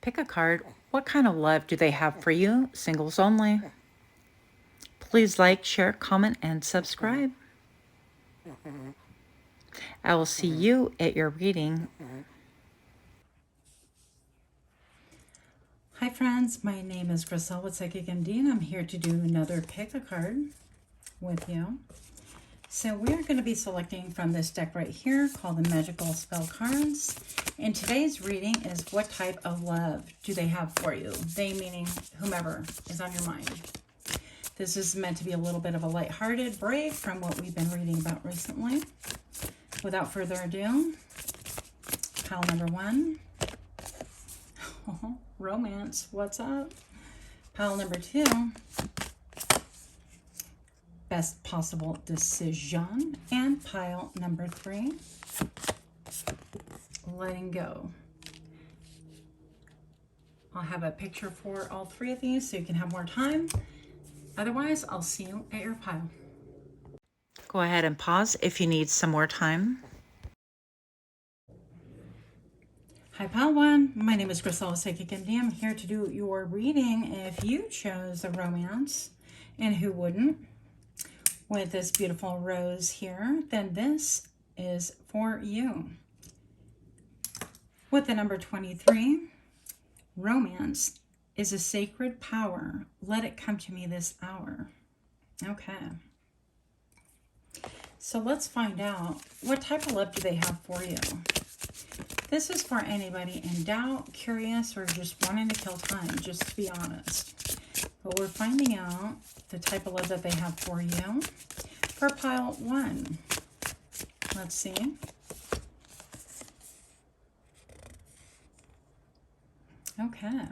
Pick a card. What kind of love do they have for you? Singles only. Please like, share, comment, and subscribe. I will see you at your reading. Hi friends, my name is Griselle with Psychic MD, and I'm here to do another pick a card with you. So we're going to be selecting from this deck right here called the Magical Spell Cards. And today's reading is what type of love do they have for you? They meaning whomever is on your mind. This is meant to be a little bit of a lighthearted break from what we've been reading about recently. Without further ado, pile number one. Romance, what's up? Pile number two. Best possible decision. And pile number three. Letting go. I'll have a picture for all three of these so you can have more time. Otherwise, I'll see you at your pile. Go ahead and pause if you need some more time. Hi, pile one. My name is Griselle, Psychic MD. I'm here to do your reading if you chose the romance, and who wouldn't, with this beautiful rose here, then this is for you. With the number 23, romance is a sacred power. Let it come to me this hour. Okay. So let's find out, what type of love do they have for you? This is for anybody in doubt, curious, or just wanting to kill time, just to be honest. But we're finding out the type of love that they have for you for pile one. Let's see. Okay.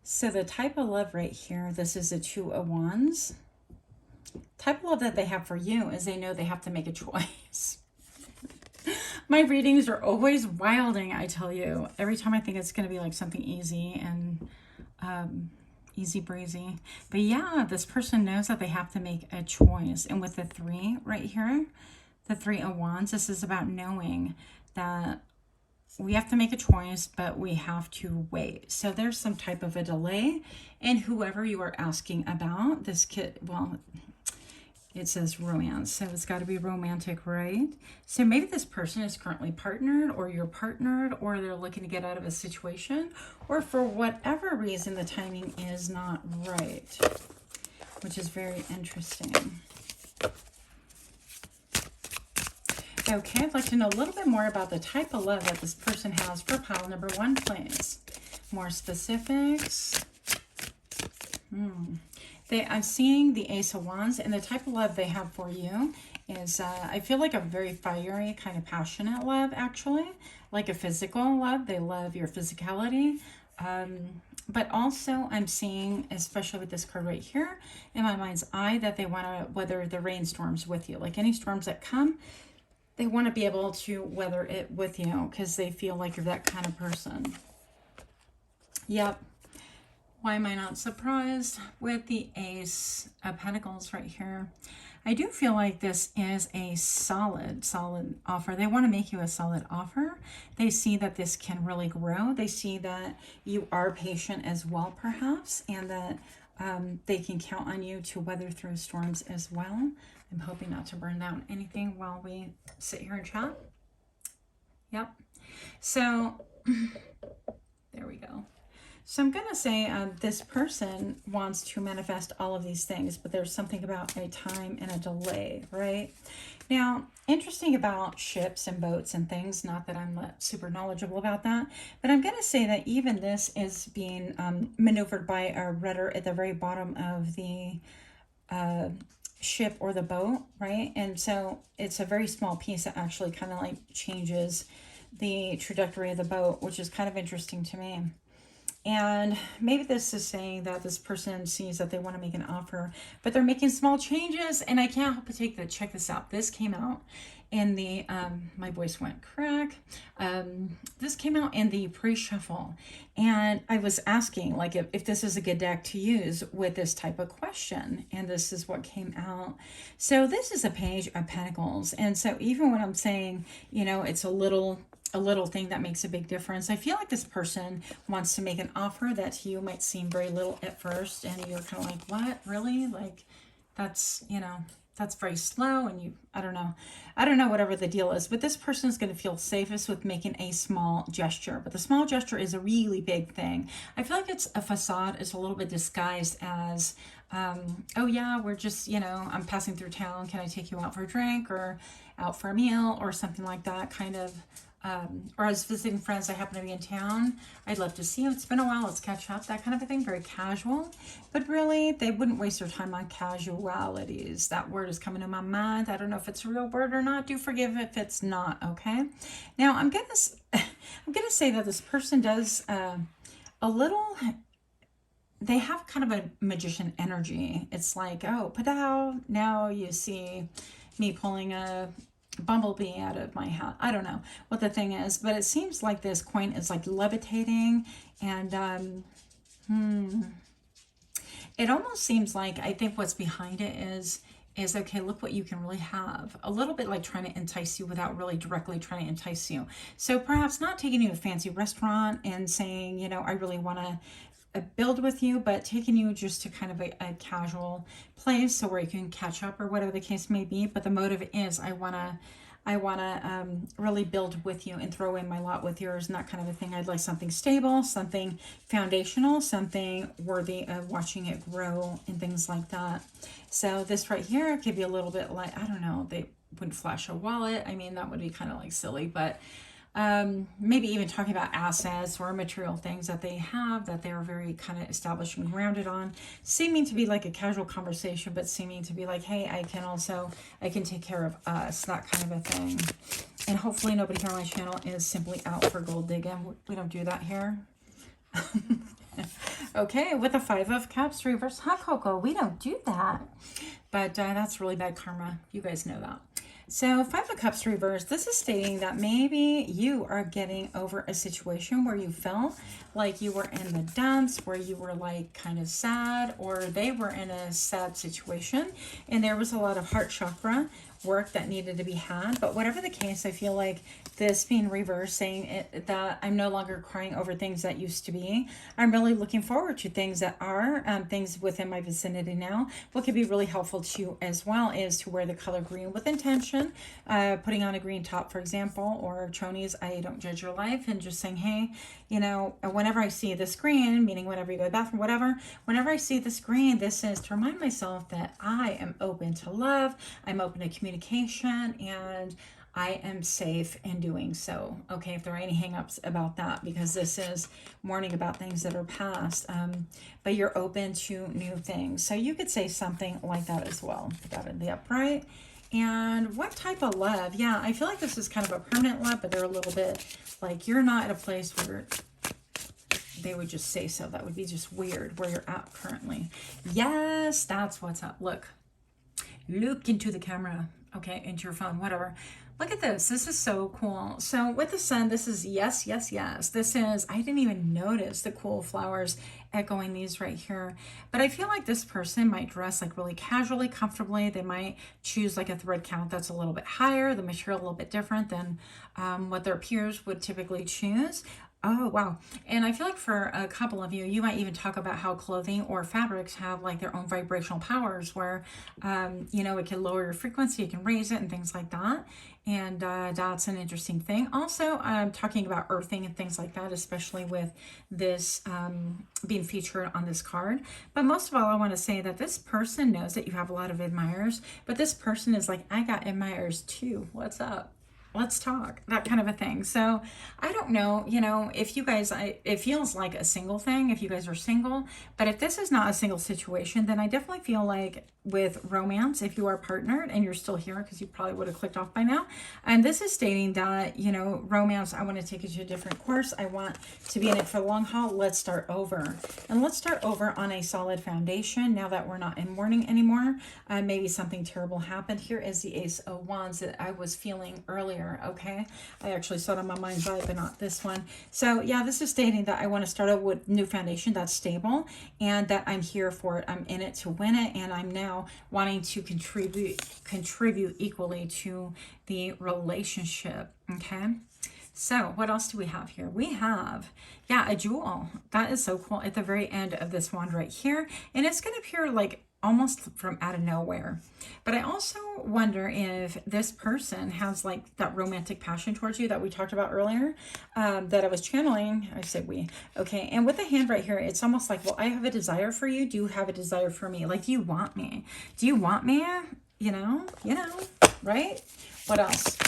So the type of love right here, this is a Two of Wands. Type of love that they have for you is they know they have to make a choice. My readings are always wilding, I tell you. Every time I think it's going to be like something easy and easy breezy. But yeah, this person knows that they have to make a choice. And with the three right here, the Three of Wands, this is about knowing that we have to make a choice, but we have to wait. So there's some type of a delay. And whoever you are asking about, this kid, well, it says romance, so it's got to be romantic, right? So maybe this person is currently partnered, or you're partnered, or they're looking to get out of a situation, or for whatever reason the timing is not right, which is very interesting. Okay, I'd like to know a little bit more about the type of love that this person has for pile number one, please. More specifics. I'm seeing the Ace of Wands, and the type of love they have for you is, I feel like a very fiery, kind of passionate love, actually. Like a physical love. They love your physicality. But also, I'm seeing, especially with this card right here, in my mind's eye, that they want to weather the rainstorms with you. Like any storms that come, they want to be able to weather it with you because they feel like you're that kind of person. Yep. Why am I not surprised with the Ace of Pentacles right here? I do feel like this is a solid offer. They want to make you a solid offer. They see that this can really grow. They see that you are patient as well, perhaps, and that they can count on you to weather through storms as well. I'm hoping not to burn down anything while we sit here and chat. Yep. So there we go. So I'm going to say this person wants to manifest all of these things, but there's something about a time and a delay, right? Now, interesting about ships and boats and things, not that I'm super knowledgeable about that, but I'm going to say that even this is being maneuvered by a rudder at the very bottom of the ship or the boat, right? And so it's a very small piece that actually kind of like changes the trajectory of the boat, which is kind of interesting to me. And maybe this is saying that this person sees that they want to make an offer, but they're making small changes. And I can't help but check this out. This came out in the, my voice went crack. This came out in the pre-shuffle. And I was asking like if this is a good deck to use with this type of question. And this is what came out. So this is a Page of Pentacles. And so even when I'm saying, you know, it's a little a little thing that makes a big difference. I feel like this person wants to make an offer that to you might seem very little at first, and you're kind of like, what, really? Like, that's, you know, that's very slow, and you, I don't know whatever the deal is, but this person is going to feel safest with making a small gesture. But the small gesture is a really big thing. I feel like it's a facade. It's a little bit disguised as, oh yeah, we're just, you know, I'm passing through town. Can I take you out for a drink or out for a meal or something like that, kind of. Or as visiting friends, I happen to be in town. I'd love to see you. It's been a while. Let's catch up. That kind of a thing. Very casual. But really, they wouldn't waste their time on casualities. That word is coming to my mind. I don't know if it's a real word or not. Do forgive if it's not. Okay. Now I'm gonna say that this person does a little. They have kind of a magician energy. It's like, oh, padow. Now you see me pulling a bumblebee out of my hat. I don't know what the thing is, but it seems like this coin is like levitating, and it almost seems like, I think what's behind it is okay, look what you can really have. A little bit like trying to entice you without really directly trying to entice you. So perhaps not taking you to a fancy restaurant and saying, you know, I really want to build with you, but taking you just to kind of a casual place so where you can catch up or whatever the case may be. But the motive is I want to really build with you and throw in my lot with yours and that kind of a thing. I'd like something stable, something foundational, something worthy of watching it grow and things like that. So this right here could be a little bit like, I don't know, they wouldn't flash a wallet. I mean, that would be kind of like silly, but maybe even talking about assets or material things that they have that they are very kind of established and grounded on, seeming to be like a casual conversation, but seeming to be like, hey, I can take care of us, that kind of a thing. And hopefully nobody here on my channel is simply out for gold digging. We don't do that here. Okay, with the 5 of Cups reverse, hot cocoa, we don't do that. But that's really bad karma. You guys know that. So 5 of Cups reverse, this is stating that maybe you are getting over a situation where you felt like you were in the dumps, where you were like kind of sad, or they were in a sad situation and there was a lot of heart chakra work that needed to be had. But whatever the case, I feel like this being reversed, saying that I'm no longer crying over things that used to be. I'm really looking forward to things that are things within my vicinity now. What could be really helpful to you as well is to wear the color green with intention, putting on a green top, for example, or chonies, I don't judge your life, and just saying, hey, you know, whenever I see this green, meaning whenever you go to the bathroom, whatever, whenever I see this green, this is to remind myself that I am open to love, I'm open to communication, and I am safe in doing so. Okay, if there are any hangups about that, because this is warning about things that are past, but you're open to new things. So you could say something like that as well. Put that in the upright. And what type of love? Yeah, I feel like this is kind of a permanent love, but they're a little bit like you're not at a place where they would just say so. That would be just weird where you're at currently. Yes, that's what's up. Look into the camera. Okay, into your phone, whatever. Look at this. This is so cool. So with the sun, this is yes, yes, yes. This is, I didn't even notice the cool flowers echoing these right here. But I feel like this person might dress like really casually, comfortably. They might choose like a thread count that's a little bit higher, the material a little bit different than what their peers would typically choose. Oh, wow. And I feel like for a couple of you, you might even talk about how clothing or fabrics have like their own vibrational powers where, you know, it can lower your frequency, it can raise it and things like that. And that's an interesting thing. Also, talking about earthing and things like that, especially with this being featured on this card. But most of all, I want to say that this person knows that you have a lot of admirers, but this person is like, I got admirers too. What's up? Let's talk, that kind of a thing. So I don't know, you know, if you guys, it feels like a single thing if you guys are single, but if this is not a single situation, then I definitely feel like with romance, if you are partnered and you're still here, because you probably would have clicked off by now, and this is stating that, you know, romance, I want to take it to a different course, I want to be in it for the long haul, let's start over. And let's start over on a solid foundation now that we're not in mourning anymore. Maybe something terrible happened. Here is the Ace of Wands that I was feeling earlier. Okay, I actually saw it on my mind's eye, but not this one. So yeah, this is stating that I want to start out with new foundation that's stable and that I'm here for it. I'm in it to win it, and I'm now wanting to contribute equally to the relationship. Okay, So what else do we have here? We have, yeah, a jewel. That is so cool at the very end of this wand right here. And it's going to appear like almost from out of nowhere. But I also wonder if this person has like that romantic passion towards you that we talked about earlier, that I was channeling. I said we. Okay. And with the hand right here, it's almost like, well, I have a desire for you. Do you have a desire for me? Like, do you want me? Do you want me? You know, right? What else?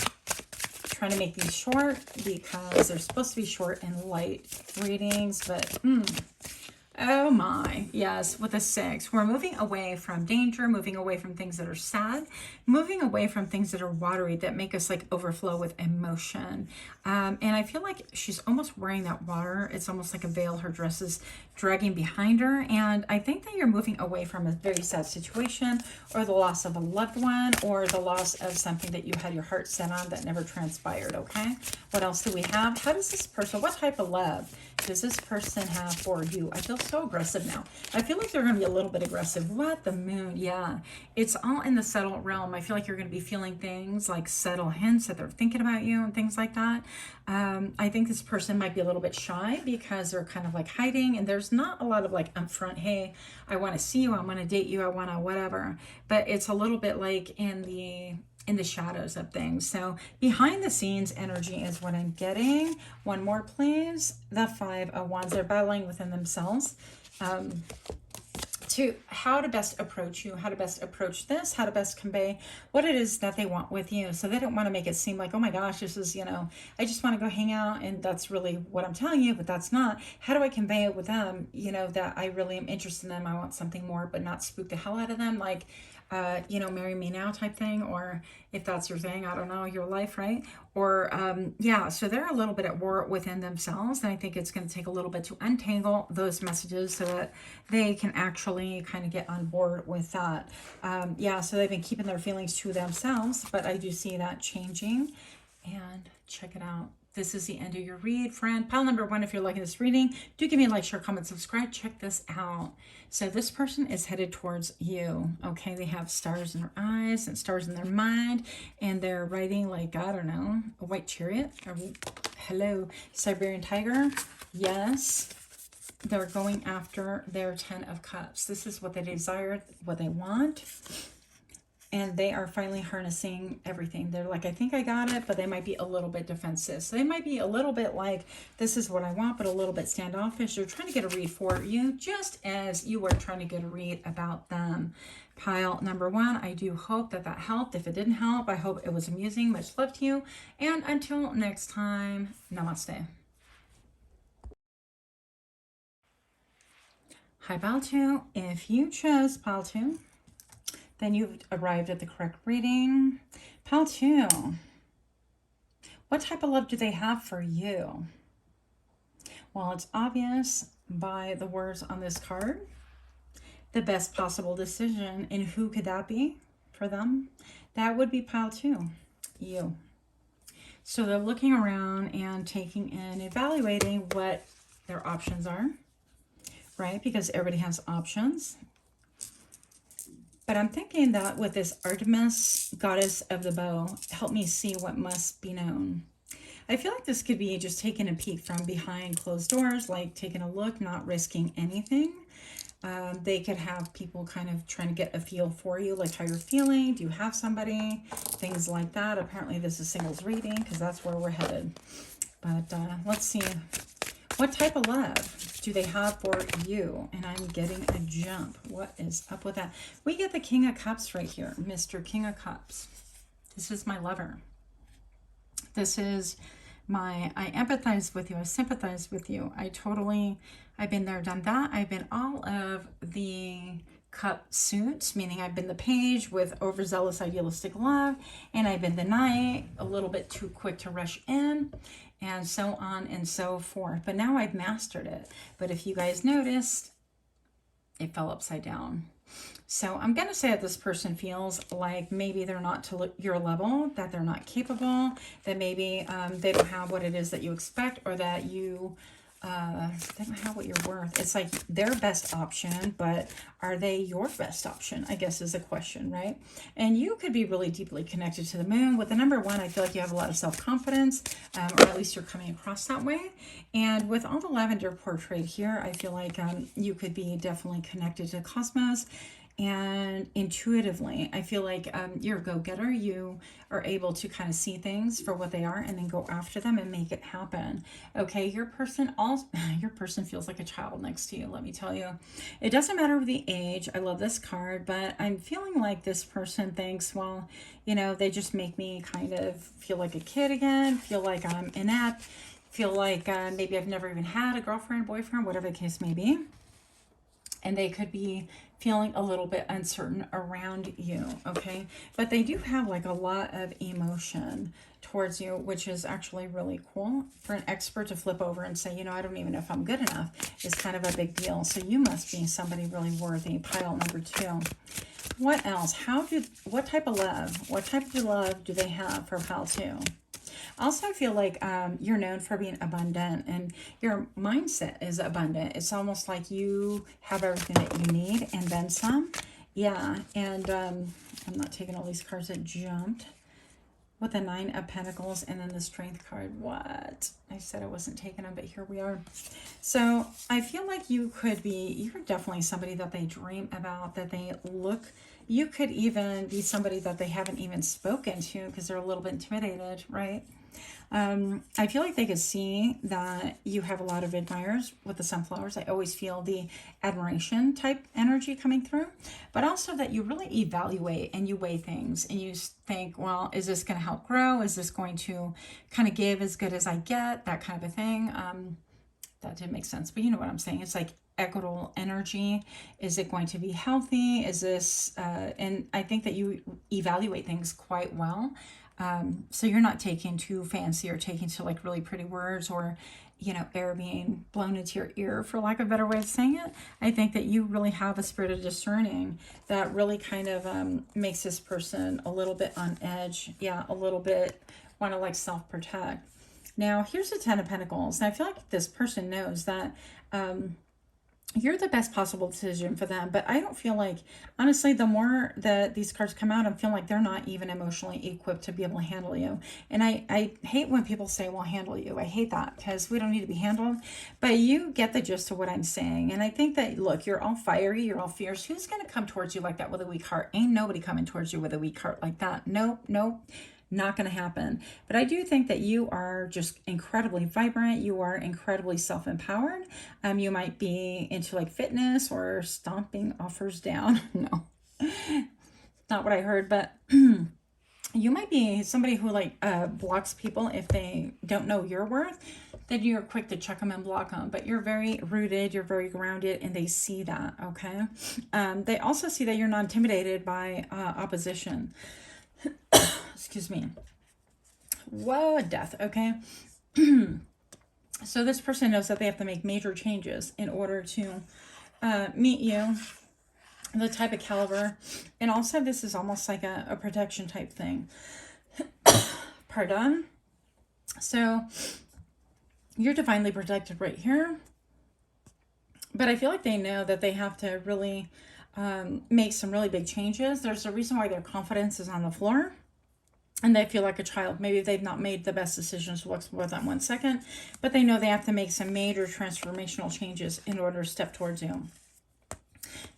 Trying to make these short because they're supposed to be short and light readings, but oh my, yes, with a 6. We're moving away from danger, moving away from things that are sad, moving away from things that are watery, that make us like overflow with emotion. And I feel like she's almost wearing that water. It's almost like a veil. Her dress is dragging behind her. And I think that you're moving away from a very sad situation, or the loss of a loved one, or the loss of something that you had your heart set on that never transpired, okay? What else do we have? How does this person, what type of love does this person have for you? I feel so aggressive now. I feel like they're going to be a little bit aggressive. What? The moon? Yeah. It's all in the subtle realm. I feel like you're going to be feeling things like subtle hints that they're thinking about you and things like that. I think this person might be a little bit shy because they're kind of like hiding, and there's not a lot of like upfront, hey, I want to see you, I want to date you, I want to whatever. But it's a little bit like in the shadows of things. So behind the scenes energy is what I'm getting. One more, please. The 5 of Wands. They're battling within themselves. To how to best approach you, how to best approach this, how to best convey what it is that they want with you. So they don't want to make it seem like, oh my gosh, this is, I just want to go hang out and that's really what I'm telling you, but that's not. How do I convey it with them, that I really am interested in them, I want something more, but not spook the hell out of them, like, marry me now type thing, or if that's your thing, I don't know, your life, right? Or, yeah, so they're a little bit at war within themselves, and I think it's going to take a little bit to untangle those messages so that they can actually kind of get on board with that. Yeah, so they've been keeping their feelings to themselves, but I do see that changing. And check it out. This is the end of your read, friend. Pile number 1, if you're liking this reading, do give me a like, share, comment, subscribe. Check this out. So this person is headed towards you. Okay, they have stars in their eyes and stars in their mind, and they're riding like, I don't know, a white chariot. Or, hello, Siberian tiger. Yes. They're going after their 10 of Cups. This is what they desire, what they want. And they are finally harnessing everything. They're like, I think I got it, but they might be a little bit defensive. So they might be a little bit like, this is what I want, but a little bit standoffish. They're trying to get a read for you, just as you were trying to get a read about them. Pile number 1, I do hope that that helped. If it didn't help, I hope it was amusing. Much love to you. And until next time, namaste. Hi, pile 2. If you chose pile 2, then you've arrived at the correct reading. Pile 2. What type of love do they have for you? Well, it's obvious by the words on this card. The best possible decision. And who could that be for them? That would be pile 2. You. So they're looking around and taking in, evaluating what their options are. Right? Because everybody has options. But I'm thinking that with this Artemis, goddess of the bow, help me see what must be known. I feel like this could be just taking a peek from behind closed doors, like taking a look, not risking anything. They could have people kind of trying to get a feel for you, like how you're feeling. Do you have somebody? Things like that. Apparently this is singles reading because that's where we're headed. But let's see. What type of love do they have for you? And I'm getting a jump. What is up with that? We get the King of Cups right here. Mr. King of Cups. This is my lover. This is I empathize with you. I sympathize with you. I've been there, done that. I've been all of the cup suits, meaning I've been the page with overzealous idealistic love, and I've been the knight, a little bit too quick to rush in, and so on and so forth. But now I've mastered it. But if you guys noticed, it fell upside down. So I'm going to say that this person feels like maybe they're not to your level, that they're not capable, that maybe they don't have what it is that you expect, or that you they don't have what you're worth. It's like their best option, but are they your best option, I guess is a question, right? And you could be really deeply connected to the moon. With the number 1, I feel like you have a lot of self-confidence, or at least you're coming across that way. And with all the lavender portrayed here, I feel like you could be definitely connected to the cosmos. And intuitively, I feel like you're a go-getter. You are able to kind of see things for what they are and then go after them and make it happen. Okay, your person feels like a child next to you, let me tell you. It doesn't matter the age. I love this card, but I'm feeling like this person thinks, well, you know, they just make me kind of feel like a kid again, feel like I'm inept, feel like maybe I've never even had a girlfriend, boyfriend, whatever the case may be. And they could be feeling a little bit uncertain around you, okay? But they do have like a lot of emotion towards you, which is actually really cool. For an expert to flip over and say, you know, I don't even know if I'm good enough is kind of a big deal. So you must be somebody really worthy. Pile number 2. What else? What type of love do they have for pile 2? Also, I feel like you're known for being abundant, and your mindset is abundant. It's almost like you have everything that you need and then some. Yeah, and I'm not taking all these cards that jumped. With the 9 of Pentacles and then the Strength card. What? I said I wasn't taking them, but here we are. So I feel like you're definitely somebody that they dream about, that they look. You could even be somebody that they haven't even spoken to because they're a little bit intimidated, right? I feel like they could see that you have a lot of admirers with the sunflowers. I always feel the admiration type energy coming through, but also that you really evaluate and you weigh things and you think, well, is this going to help grow? Is this going to kind of give as good as I get? That kind of a thing. That didn't make sense, but you know what I'm saying. It's like equitable energy. Is it going to be healthy? Is this, and I think that you evaluate things quite well. So you're not taking too fancy or taking to like really pretty words or, you know, air being blown into your ear, for lack of a better way of saying it. I think that you really have a spirit of discerning that really kind of makes this person a little bit on edge. Yeah, a little bit want to like self-protect. Now, here's the 10 of Pentacles. And I feel like this person knows that you're the best possible decision for them. But I don't feel like, honestly, the more that these cards come out, I'm feeling like they're not even emotionally equipped to be able to handle you. And I hate when people say, well, handle you. I hate that because we don't need to be handled. But you get the gist of what I'm saying. And I think that, look, you're all fiery. You're all fierce. Who's going to come towards you like that with a weak heart? Ain't nobody coming towards you with a weak heart like that. Nope, nope. Not going to happen. But I do think that you are just incredibly vibrant. You are incredibly self-empowered. You might be into like fitness or stomping offers down. No, not what I heard, but you might be somebody who like blocks people if they don't know your worth. Then you're quick to check them and block them. But you're very rooted, you're very grounded, and they see that, okay? They also see that you're not intimidated by opposition. Excuse me. Whoa, death, okay? So this person knows that they have to make major changes in order to meet you, the type of caliber. And also this is almost like a protection type thing. Pardon. So you're divinely protected right here. But I feel like they know that they have to really make some really big changes. There's a reason why their confidence is on the floor. And they feel like a child. Maybe they've not made the best decisions. We'll explore that 1 second. But they know they have to make some major transformational changes in order to step towards you.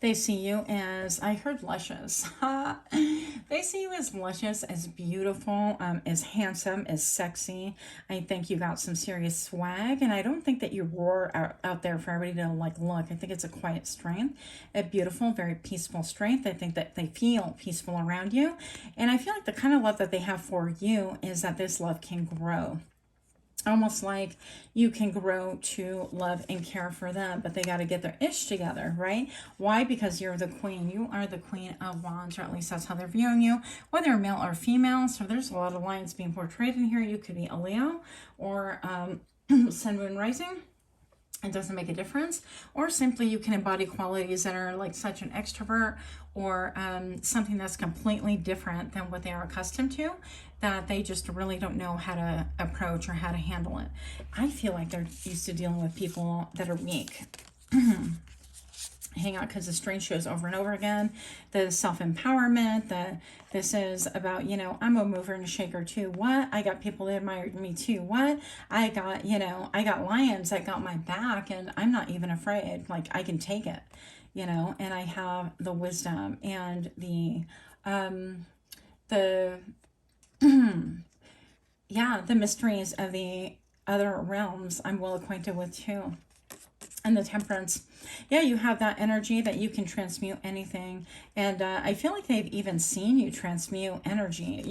They see you as, I heard luscious. They see you as luscious, as beautiful, as handsome, as sexy. I think you got some serious swag. And I don't think that you roar out there for everybody to like look. I think it's a quiet strength, a beautiful, very peaceful strength. I think that they feel peaceful around you. And I feel like the kind of love that they have for you is that this love can grow. Almost like you can grow to love and care for them, but they got to get their ish together, right? Why? Because you're the queen. You are the queen of wands, or at least that's how they're viewing you, whether male or female. So there's a lot of lines being portrayed in here. You could be a Leo or Sun, Moon, Rising. it doesn't make a difference, or simply you can embody qualities that are like such an extrovert, or something that's completely different than what they are accustomed to, that they just really don't know how to approach or how to handle it. I feel like they're used to dealing with people that are weak. Hang on, because the strain shows over and over again. The self-empowerment, that this is about, you know, I'm a mover and a shaker too. What? I got people that admired me too. What? I got, you know, I got lions that got my back, and I'm not even afraid. Like, I can take it, you know, and I have the wisdom and the yeah, the mysteries of the other realms I'm well acquainted with too. And the temperance, yeah, you have that energy that you can transmute anything. And I feel like they've even seen you transmute energy.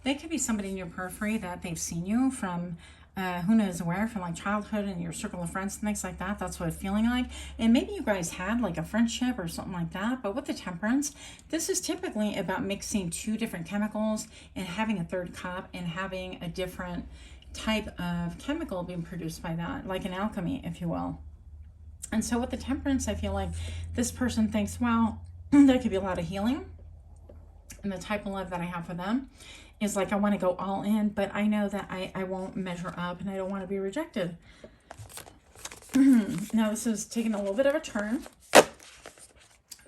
They could be somebody in your periphery that they've seen you from, who knows where, from like childhood and your circle of friends and things like that. That's what it's feeling like. And maybe you guys had like a friendship or something like that. But with the temperance, this is typically about mixing two different chemicals and having a third cup and having a different type of chemical being produced by that, like an alchemy, if you will. And so with the temperance, I feel like this person thinks, well, there could be a lot of healing. And the type of love that I have for them is like, I want to go all in, but I know that I won't measure up, and I don't want to be rejected. Now this is taking a little bit of a turn.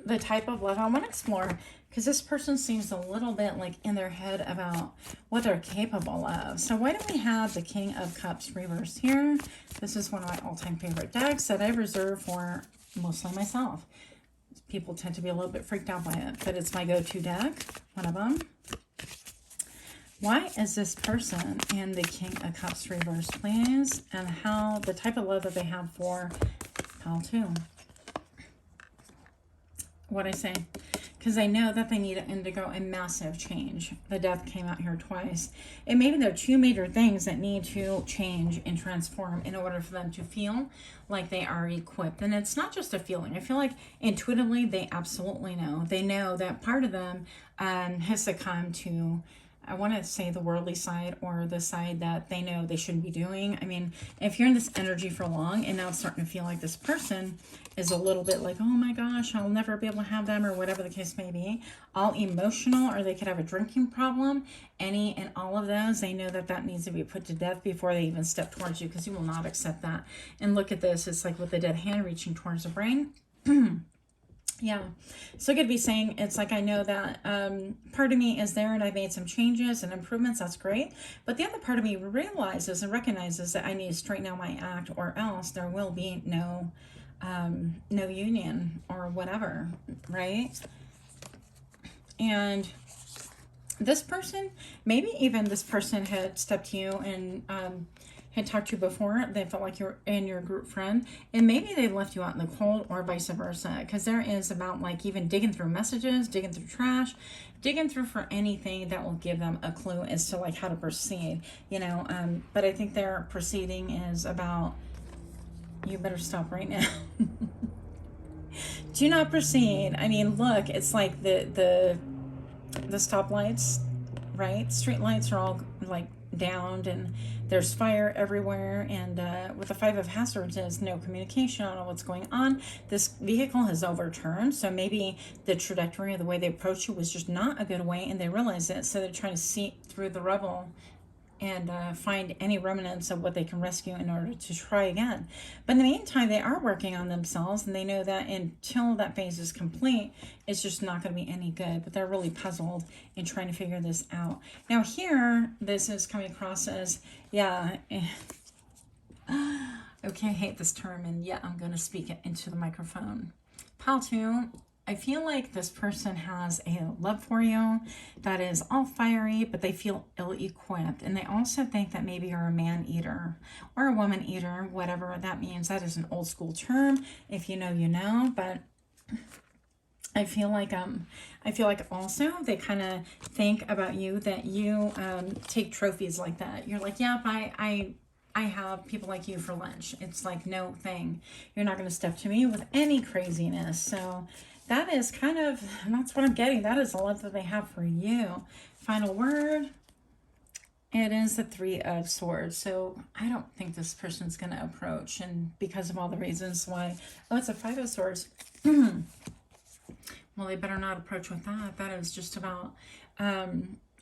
The type of love I want to explore, because this person seems a little bit like in their head about what they're capable of. So why don't we have the King of Cups reversed here? This is one of my all-time favorite decks that I reserve for mostly myself. People tend to be a little bit freaked out by it, but it's my go-to deck, one of them. Why is this person in the King of Cups reversed, please? And how, the type of love that they have for pile 2. What'd I say? Because I know that they need to undergo a massive change. The death came out here twice. And maybe there are two major things that need to change and transform in order for them to feel like they are equipped. And it's not just a feeling. I feel like intuitively they absolutely know. They know that part of them has succumbed to, I want to say, the worldly side, or the side that they know they shouldn't be doing. I mean, if you're in this energy for long and now it's starting to feel like this person is a little bit like, oh my gosh, I'll never be able to have them, or whatever the case may be, all emotional, or they could have a drinking problem, any and all of those, they know that that needs to be put to death before they even step towards you, because you will not accept that. And look at this, it's like with the dead hand reaching towards the brain. Yeah, so I could be saying, it's like, I know that part of me is there and I've made some changes and improvements, that's great. But the other part of me realizes and recognizes that I need to straighten out my act, or else there will be no union or whatever, right? And this person, maybe even this person had stepped to you and had talked to you before. They felt like you're in your group friend, and maybe they left you out in the cold, or vice versa, because there is about like even digging through messages, digging through trash, digging through for anything that will give them a clue as to like how to proceed, you know. But I think their proceeding is about, you better stop right now. Do not proceed. I mean, look, it's like the stoplights, right? Street lights are all like downed, and there's fire everywhere, and with the 5 of hazards, there's no communication on what's going on. This vehicle has overturned, so maybe the trajectory of the way they approached you was just not a good way, and they realize it, so they're trying to see through the rubble and find any remnants of what they can rescue in order to try again. But in the meantime, they are working on themselves, and they know that until that phase is complete, it's just not going to be any good. But they're really puzzled in trying to figure this out. Now here, this is coming across as, yeah, okay, I hate this term, and yeah, I'm going to speak it into the microphone. Pile 2. I feel like this person has a love for you that is all fiery, but they feel ill-equipped. And they also think that maybe you're a man-eater or a woman-eater, whatever that means. That is an old school term. If you know, you know. But I feel like also they kind of think about you, that you take trophies like that. You're like, yeah, I have people like you for lunch. It's like, no thing. You're not going to step to me with any craziness. So that is kind of, that's what I'm getting. That is the love that they have for you. Final word. It is the Three of Swords, so I don't think this person's going to approach, and because of all the reasons why. Oh, it's a Five of Swords. Well, they better not approach with that. That is just about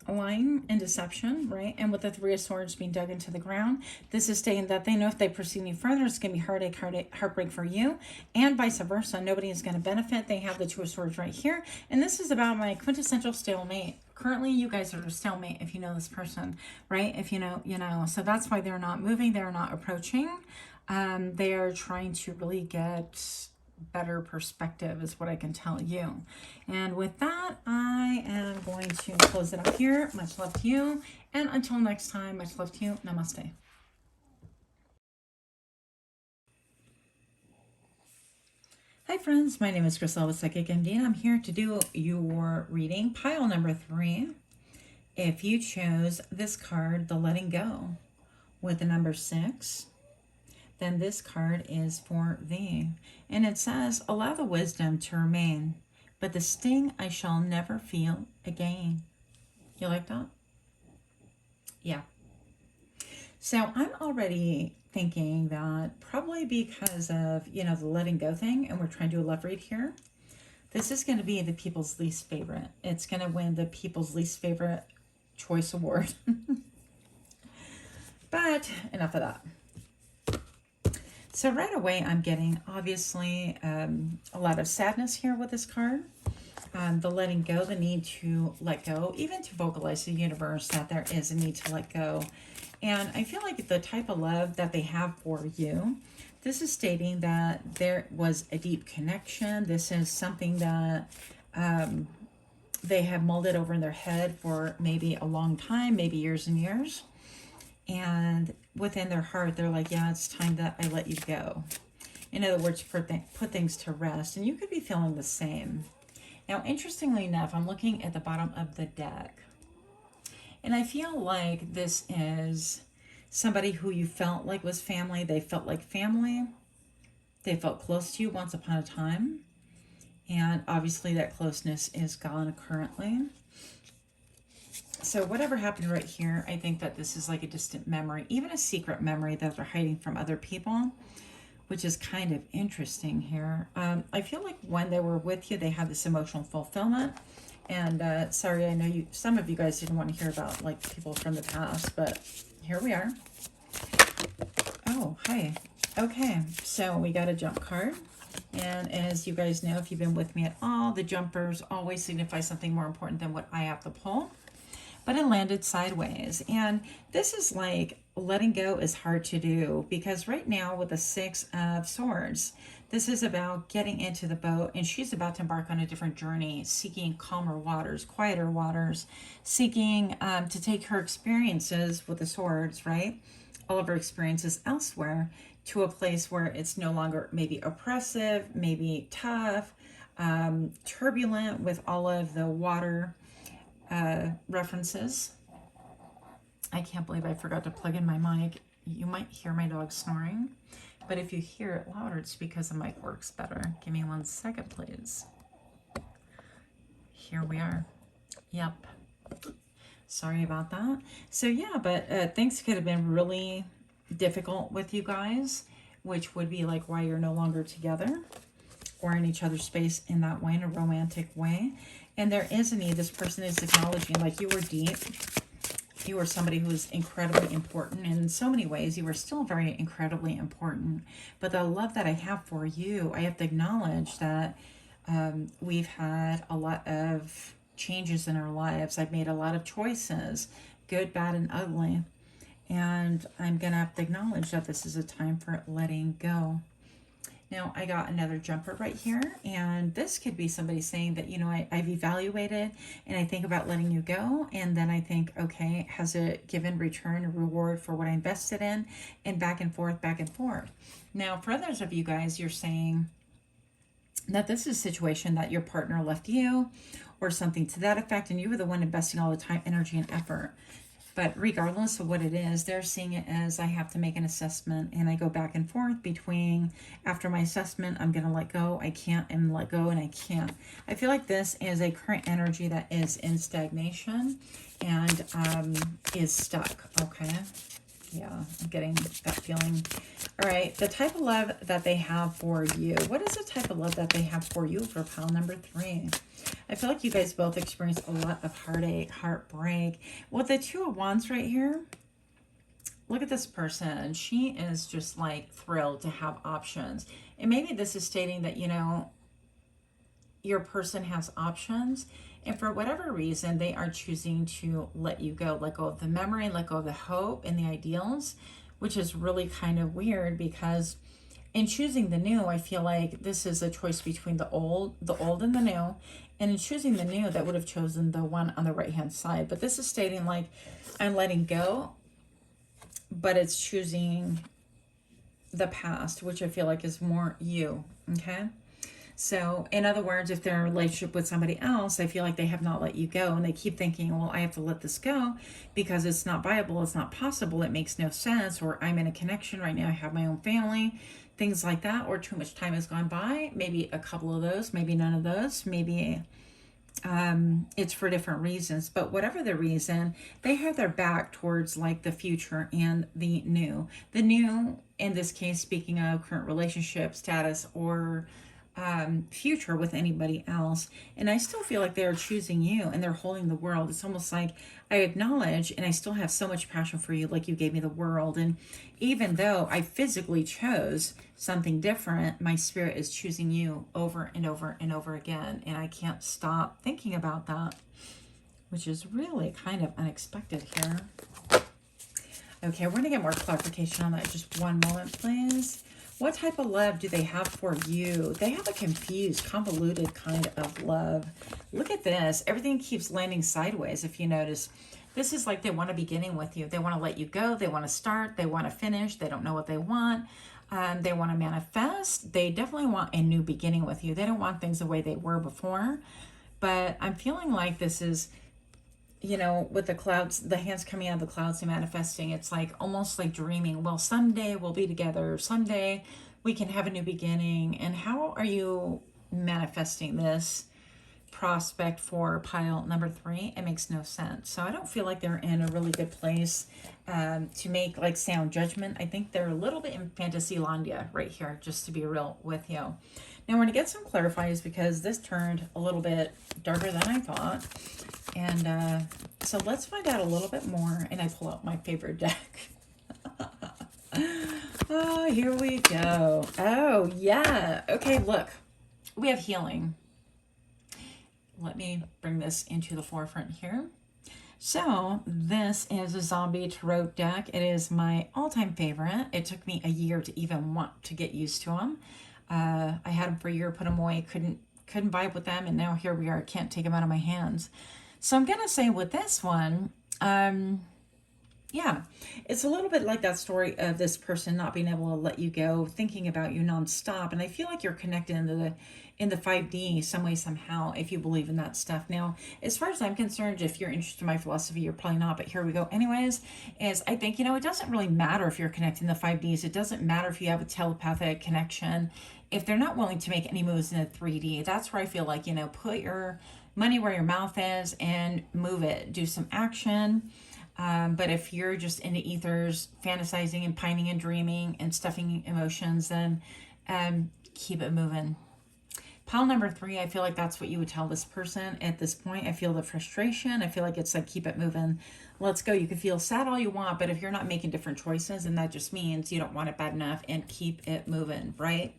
lying and deception, right? And with the Three of Swords being dug into the ground, this is stating that they know if they proceed any further, it's going to be heartbreak for you, and vice versa. Nobody is going to benefit. They have the Two of Swords right here, and this is about my quintessential stalemate. Currently, you guys are a stalemate if you know this person, right? If you know, you know. So that's why they're not moving. They're not approaching. They are trying to really get better perspective is what I can tell you. And with that, I am going to close it up here. Much love to you. And until next time, much love to you. Namaste. Hi friends, my name is Crystal with Psychic MD, and I'm here to do your reading, pile number 3. If you chose this card, the letting go, with the number 6, then this card is for thee. And it says, allow the wisdom to remain, but the sting I shall never feel again. You like that? Yeah. So I'm already thinking that probably because of, you know, the letting go thing, and we're trying to do a love read here, this is going to be the people's least favorite. It's going to win the people's least favorite choice award. But enough of that. So right away, I'm getting, obviously, a lot of sadness here with this card. The letting go, the need to let go, even to vocalize to the universe that there is a need to let go. And I feel like the type of love that they have for you, this is stating that there was a deep connection. This is something that they have molded over in their head for maybe a long time, maybe years and years. And within their heart, they're like, yeah, it's time that I let you go. In other words, put things to rest. And you could be feeling the same. Now, interestingly enough, I'm looking at the bottom of the deck. And I feel like this is somebody who you felt like was family. They felt like family. They felt close to you once upon a time. And obviously that closeness is gone currently. So whatever happened right here, I think that this is like a distant memory, even a secret memory that they're hiding from other people, which is kind of interesting here. I feel like when they were with you, they had this emotional fulfillment. And sorry, I know some of you guys didn't want to hear about like people from the past, but here we are. Oh, hi. Okay, so we got a jump card. And as you guys know, if you've been with me at all, the jumpers always signify something more important than what I have to pull. But it landed sideways. And this is like letting go is hard to do, because right now with the Six of Swords, this is about getting into the boat, and she's about to embark on a different journey, seeking calmer waters, quieter waters, seeking to take her experiences with the swords, right? All of her experiences elsewhere to a place where it's no longer maybe oppressive, maybe tough, turbulent with all of the water references. I can't believe I forgot to plug in my mic. You might hear my dog snoring, but if you hear it louder, it's because the mic works better. Give me 1 second, please. Here we are. Yep. Sorry about that. So yeah, but things could have been really difficult with you guys, which would be like why you're no longer together or in each other's space in that way, in a romantic way. And there is a need. This person is acknowledging, like, you were deep. You were somebody who was incredibly important. And in so many ways, you were still very incredibly important. But the love that I have for you, I have to acknowledge that we've had a lot of changes in our lives. I've made a lot of choices, good, bad, and ugly. And I'm going to have to acknowledge that this is a time for letting go. Now, I got another jumper right here, and this could be somebody saying that, you know, I've evaluated, and I think about letting you go, and then I think, okay, has it given return or reward for what I invested in, and back and forth, back and forth. Now, for others of you guys, you're saying that this is a situation that your partner left you, or something to that effect, and you were the one investing all the time, energy, and effort. But regardless of what it is, they're seeing it as I have to make an assessment, and I go back and forth between after my assessment, I'm going to let go, I can't, and let go, and I can't. I feel like this is a current energy that is in stagnation and is stuck, okay? Yeah, I'm getting that feeling. All right, the type of love that they have for you. What is the type of love that they have for you for pile number 3? I feel like you guys both experience a lot of heartache, heartbreak. With the 2 of Wands right here, look at this person. She is just like thrilled to have options. And maybe this is stating that, you know, your person has options. And for whatever reason, they are choosing to let you go. Let go of the memory, let go of the hope and the ideals, which is really kind of weird because in choosing the new, I feel like this is a choice between the old and the new. And in choosing the new, that would have chosen the one on the right-hand side. But this is stating like, I'm letting go, but it's choosing the past, which I feel like is more you, okay? So in other words, if they're in a relationship with somebody else, I feel like they have not let you go, and they keep thinking, well, I have to let this go because it's not viable, it's not possible, it makes no sense, or I'm in a connection right now, I have my own family, things like that, or too much time has gone by, maybe a couple of those, maybe none of those, maybe it's for different reasons. But whatever the reason, they have their back towards like the future and the new. The new, in this case, speaking of current relationship status or future with anybody else. And I still feel like they're choosing you and they're holding the world. It's almost like I acknowledge and I still have so much passion for you, like you gave me the world. And even though I physically chose something different, my spirit is choosing you over and over and over again. And I can't stop thinking about that, which is really kind of unexpected here. Okay, we're going to get more clarification on that. Just one moment, please. What type of love do they have for you? They have a confused, convoluted kind of love. Look at this. Everything keeps landing sideways, if you notice. This is like they want a beginning with you. They want to let you go. They want to start. They want to finish. They don't know what they want. They want to manifest. They definitely want a new beginning with you. They don't want things the way they were before. But I'm feeling like this is, you know, with the clouds, the hands coming out of the clouds and manifesting, it's like almost like dreaming. Well, someday we'll be together. Someday we can have a new beginning. And how are you manifesting this prospect for pile number 3? It makes no sense. So I don't feel like they're in a really good place to make like sound judgment. I think they're a little bit in Fantasylandia right here, just to be real with you. Now we're going to get some clarifiers because this turned a little bit darker than I thought. And so let's find out a little bit more. And I pull out my favorite deck. Oh, here we go. Oh, yeah. Okay, look. We have healing. Let me bring this into the forefront here. So this is a zombie tarot deck. It is my all-time favorite. It took me a year to even want to get used to them. I had them for a year, put them away, couldn't vibe with them, and now here we are. Can't take them out of my hands. So I'm gonna say with this one, yeah, it's a little bit like that story of this person not being able to let you go, thinking about you nonstop. And I feel like you're connected in the 5D some way, somehow, if you believe in that stuff. Now, as far as I'm concerned, if you're interested in my philosophy, you're probably not, but here we go. Anyways, is I think, you know, it doesn't really matter if you're connected in the 5Ds. It doesn't matter if you have a telepathic connection. If they're not willing to make any moves in the 3D, that's where I feel like, you know, put your money where your mouth is and move it. Do some action. But if you're just in the ethers, fantasizing and pining and dreaming and stuffing emotions, then keep it moving. Pile number 3, I feel like that's what you would tell this person at this point. I feel the frustration. I feel like it's like, keep it moving. Let's go. You can feel sad all you want, but if you're not making different choices, and that just means you don't want it bad enough, and keep it moving, right?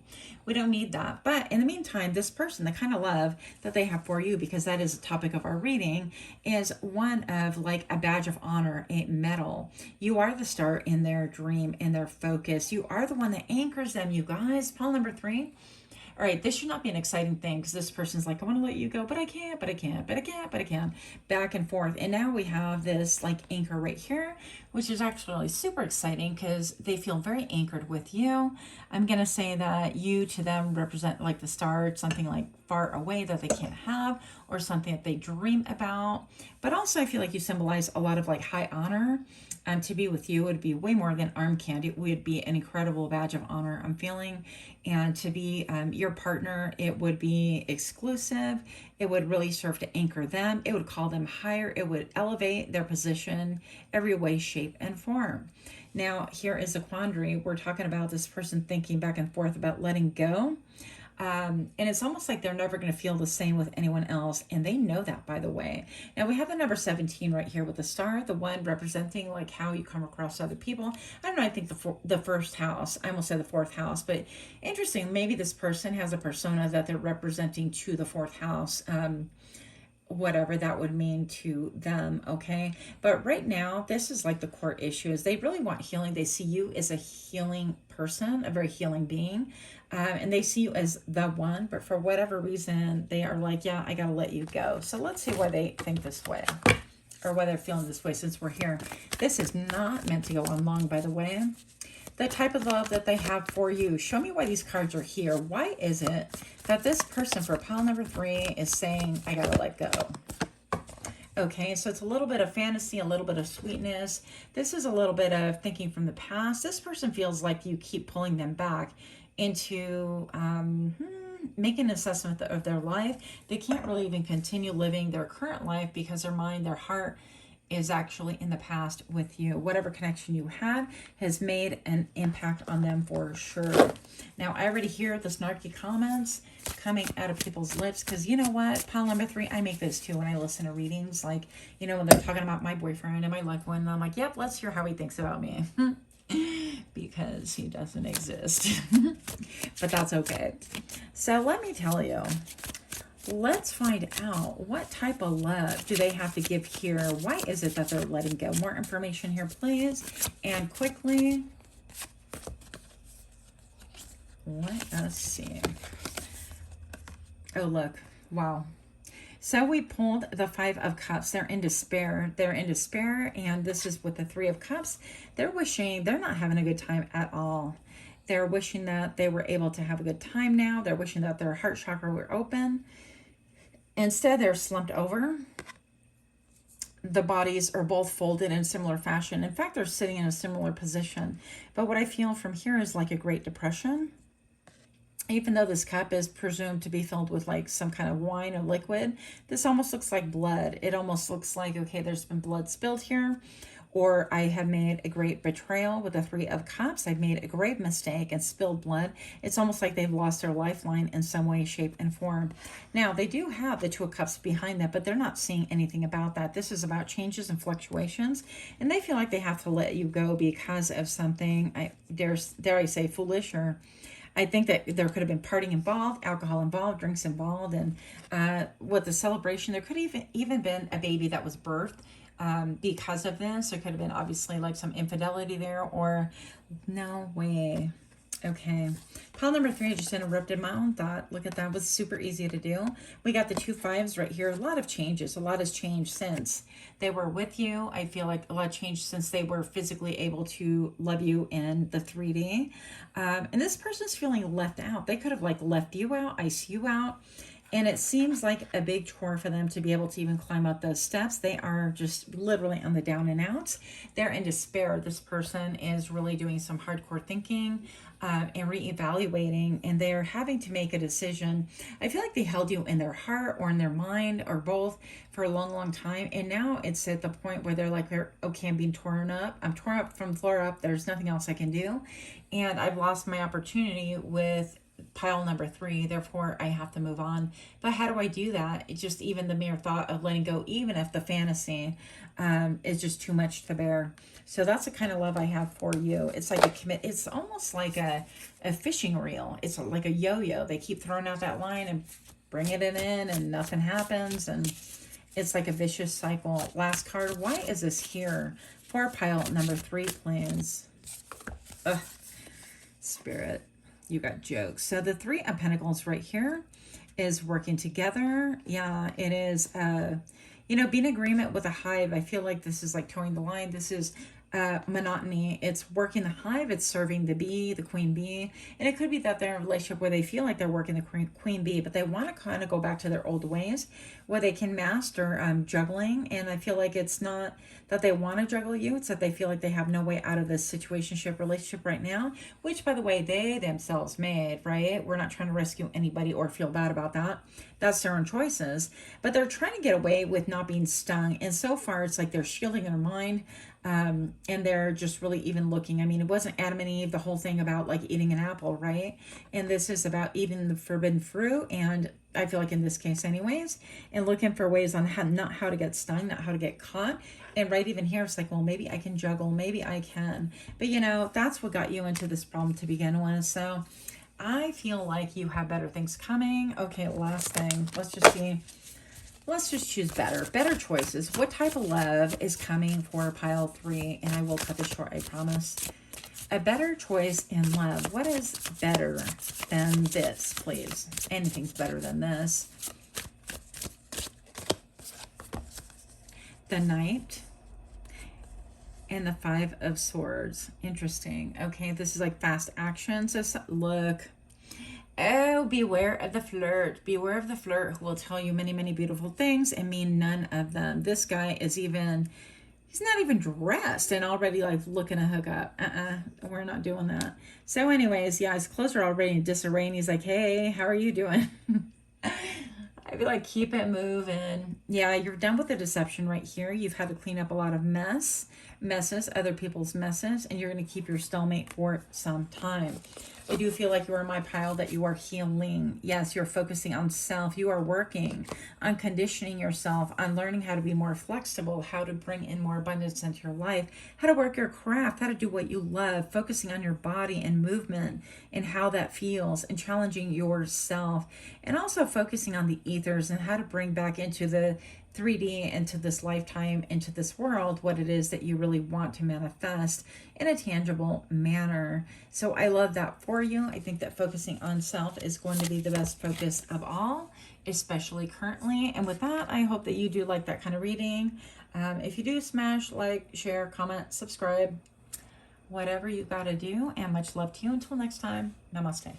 We don't need that. But in the meantime, this person, the kind of love that they have for you, because that is the topic of our reading, is one of like a badge of honor, a medal. You are the star in their dream, in their focus. You are the one that anchors them, you guys. Pile number 3. All right, this should not be an exciting thing because this person's like, I want to let you go, but I can't, but I can't, but I can't, but I can't. Back and forth. And now we have this like anchor right here, which is actually super exciting because they feel very anchored with you. I'm going to say that you to them represent like the star, something like far away that they can't have, or something that they dream about. But also I feel like you symbolize a lot of like high honor. To be with you would be way more than arm candy. It would be an incredible badge of honor, I'm feeling. And to be your partner, it would be exclusive. It would really serve to anchor them. It would call them higher. It would elevate their position every way, shape, and form. Now, here is a quandary. We're talking about this person thinking back and forth about letting go. And it's almost like they're never going to feel the same with anyone else. And they know that, by the way. Now, we have the number 17 right here with the star, the one representing like how you come across other people. I don't know, I think the first house, I almost said the fourth house, but interesting. Maybe this person has a persona that they're representing to the fourth house. Whatever that would mean to them, okay? But right now, this is like the core issue is they really want healing. They see you as a healing person, a very healing being, and they see you as the one, but for whatever reason, they are like, yeah, I gotta let you go. So let's see why they think this way, or why they're feeling this way since we're here. This is not meant to go on long, by the way. The type of love that they have for you. Show me why these cards are here. Why is it that this person for pile number 3 is saying, I gotta let go? Okay, so it's a little bit of fantasy, a little bit of sweetness. This is a little bit of thinking from the past. This person feels like you keep pulling them back into making an assessment of their life. They can't really even continue living their current life because their mind, their heart is actually in the past with you. Whatever connection you had has made an impact on them for sure. Now, I already hear the snarky comments coming out of people's lips because you know what? Pile number 3, I make this too when I listen to readings. Like, you know, when they're talking about my boyfriend and my loved one, I'm like, yep, let's hear how he thinks about me. Because he doesn't exist. But that's okay. So let me tell you. Let's find out what type of love do they have to give here. Why is it that they're letting go? More information here, please. And quickly, let us see. Oh, look. Wow. So we pulled the 5 of Cups. They're in despair. They're in despair. And this is with the 3 of Cups. They're wishing, they're not having a good time at all. They're wishing that they were able to have a good time now. They're wishing that their heart chakra were open. Instead, they're slumped over. The bodies are both folded in a similar fashion. In fact, they're sitting in a similar position. But what I feel from here is like a Great Depression. Even though this cup is presumed to be filled with like some kind of wine or liquid, this almost looks like blood. It almost looks like, okay, there's been blood spilled here. Or I have made a great betrayal with the 3 of Cups. I've made a grave mistake and spilled blood. It's almost like they've lost their lifeline in some way, shape, and form. Now, they do have the 2 of Cups behind that, but they're not seeing anything about that. This is about changes and fluctuations, and they feel like they have to let you go because of something, dare I say, foolish, or I think that there could have been partying involved, alcohol involved, drinks involved, and with the celebration, there could have even been a baby that was birthed. Because of this, there could have been obviously like some infidelity there, or no way. Okay, pile number 3, I just interrupted my own thought. Look at that, was super easy to do. We got the 2 5s right here. A lot of changes. A lot has changed since they were with you. I feel like a lot changed since they were physically able to love you in the 3D. And this person's feeling left out. They could have like left you out, iced you out. And it seems like a big chore for them to be able to even climb up those steps. They are just literally on the down and outs. They're in despair. This person is really doing some hardcore thinking and reevaluating, and they're having to make a decision. I feel like they held you in their heart or in their mind or both for a long, long time. And now it's at the point where they're like, okay, I'm being torn up. I'm torn up from the floor up. There's nothing else I can do. And I've lost my opportunity with pile number 3, therefore I have to move on. But how do I do that? It's just even the mere thought of letting go, even if the fantasy is just too much to bear. So that's the kind of love I have for you. It's like a commit. It's almost like a fishing reel. It's like a yo-yo. They keep throwing out that line and bringing it in and nothing happens. And it's like a vicious cycle. Last card. Why is this here? For pile number 3, please. Ugh. Spirit. You got jokes. So the 3 of Pentacles right here is working together. Yeah, it is, you know, being in agreement with a hive. I feel like this is like towing the line. This is monotony. It's working the hive, it's serving the bee, the queen bee. And it could be that they're in a relationship where they feel like they're working the queen bee, but they want to kind of go back to their old ways where they can master juggling. And I feel like it's not that they want to juggle you, it's that they feel like they have no way out of this situationship relationship right now, which, by the way, they themselves made, right? We're not trying to rescue anybody or feel bad about that. That's their own choices. But they're trying to get away with not being stung. And so far, it's like they're shielding their mind. And they're just really even looking. I mean, it wasn't Adam and Eve, the whole thing about like eating an apple, right? And this is about eating the forbidden fruit. And I feel like in this case anyways, and looking for ways on how, not how to get stung, not how to get caught. And right even here, it's like, well, maybe I can juggle, maybe I can. But you know, that's what got you into this problem to begin with. So I feel like you have better things coming. Okay, last thing. Let's just see. Let's just choose better choices. What type of love is coming for pile 3? And I will cut this short, I promise. A better choice in love. What is better than this, please? Anything's better than this. The Knight and the 5 of Swords. Interesting. Okay, this is like fast action. So look. Oh, beware of the flirt. Beware of the flirt who will tell you many, many beautiful things and mean none of them. This guy is even, he's not even dressed and already like looking to hook up. We're not doing that. So anyways, yeah, his clothes are already in disarray and he's like, hey, how are you doing? I'd be like, keep it moving. Yeah, you're done with the deception right here. You've had to clean up a lot of messes, other people's messes, and you're going to keep your stalemate for some time. I do feel like you are my pile, that you are healing. Yes, you're focusing on self. You are working on conditioning yourself, on learning how to be more flexible, how to bring in more abundance into your life, how to work your craft, how to do what you love, focusing on your body and movement and how that feels, and challenging yourself, and also focusing on the ethers and how to bring back into the 3D, into this lifetime, into this world, what it is that you really want to manifest in a tangible manner. So I love that for you. I think that focusing on self is going to be the best focus of all, especially currently. And with that, I hope that you do like that kind of reading. If you do, smash like, share, comment, subscribe, whatever you got to do. And much love to you. Until next time, namaste.